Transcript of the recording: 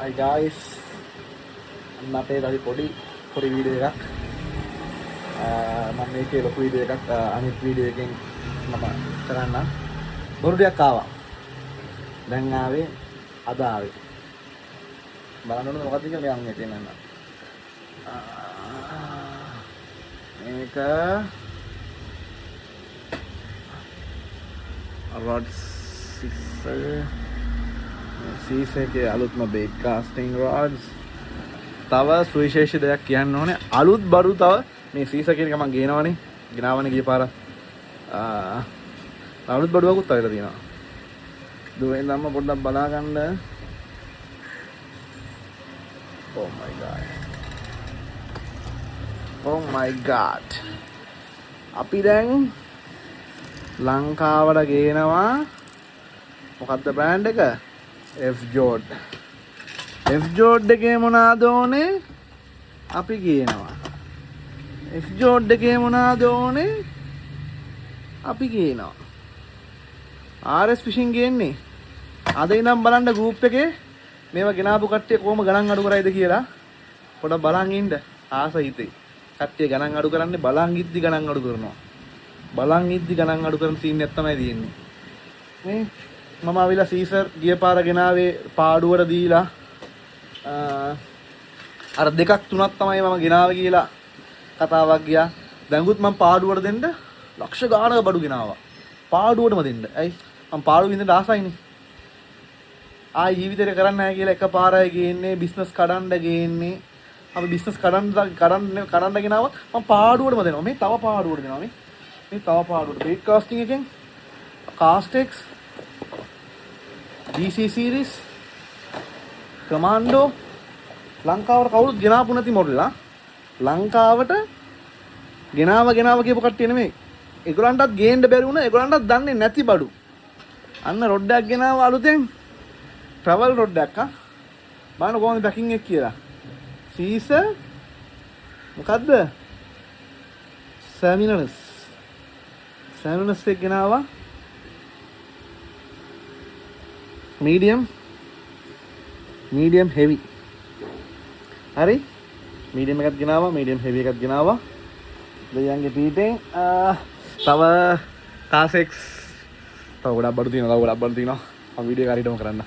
Hi guys, අන්න අපේ දවි පොඩි වීඩියෝ එකක් මම මේකේ ලොකු වීඩියෝ එකක් අනිත් වීඩියෝ එකෙන් මම කරන්නම්. බොරු ටිකක් ආවා. දැන් ආවේ අද ආවේ. බලන්න ඕනේ මොකක්ද කියලා මම හිතේ නන්න. මේක rod 6 එකේ අලුත්ම බේක් කාස්ටිං rods. තව සුවිශේෂී දෙයක් කියන්න ඕනේ. අලුත් බඩු තව මේ සීස කියන එක මම ගේනවනේ. ගෙනාවනේ ගිය පාර. අලුත් බඩුවකුත් අවිලා තියෙනවා. දුවෙන් ධම්ම පොඩ්ඩක් බලා ගන්න. Oh my god. Oh my god. අපි දැන් ලංකාවට ගේනවා මොකද්ද බ්‍රෑන්ඩ් එක? F Jord. F Jord එකේ මොනවාද ඕනේ? අපි ගේනවා. F Jord එකේ මොනවාද ඕනේ? අපි ගේනවා. RS Fishing ගේන්නේ. අද ඉඳන් බලන්න ගෲප් එකේ මේවා ගෙනාපු කට්ටිය කොහොම ගණන් අඩු කරයිද කියලා පොඩක් බලන් ඉන්න ආස හිතේ. කට්ටිය ගණන් අඩු කරන්නේ බලන් ඉද්දි ගණන් අඩු කරනවා. බලන් ඉද්දි ගණන් අඩු කරන සීන් එකක් තමයි තියෙන්නේ. මේ මම ආවිලා සීසර් ගිය පාර ගෙනාවේ පාඩුවට දීලා අර දෙකක් තුනක් තමයි මම ගෙනාවේ කියලා කතාවක් ගියා. දැන්ගුත් මම පාඩුවට දෙන්න ලක්ෂ ගාණක බඩු ගෙනාවා. පාඩුවටම දෙන්න. ඇයි? මම පාඩුව විඳින්න ආසයිනේ. ආයි ජීවිතේට කරන්න නැහැ කියලා එකපාරයි ගේන්නේ බිස්නස් කඩන්න ගේන්නේ. අපි බිස්නස් කඩන්න ගෙනාවත් මම පාඩුවටම දෙනවා. මේ තව පාඩුවට දෙනවා මේ තව පාඩුවට. බේක් කාස්ටිං එකෙන් Castex GC series Commando ලංකාවට කවුරුත් ගෙනාපු නැති මොඩල් ලංකාවට ගෙනාව කියපු කට්ටිය නෙමෙයි. ඒගොල්ලන්ටත් ගේන්න බැරි වුණා. ඒගොල්ලන්ටත් දන්නේ නැති බඩු. අන්න රොඩ් එකක් ගෙනාව අලුතෙන් travel රොඩ් එකක් බලන්න කොහොමද පැකින් එක කියලා. සීස මොකද්ද? සැමිනස් එක ගෙනාවා. medium heavy. හරි medium එකක් ගෙනාවා. medium heavy එකක් ගෙනාවා. දෙයන්ගේ පීටෙන් තව Castex තව ගොඩක් බඩු තියෙනවා. මම වීඩියෝ එක හරියටම කරන්න.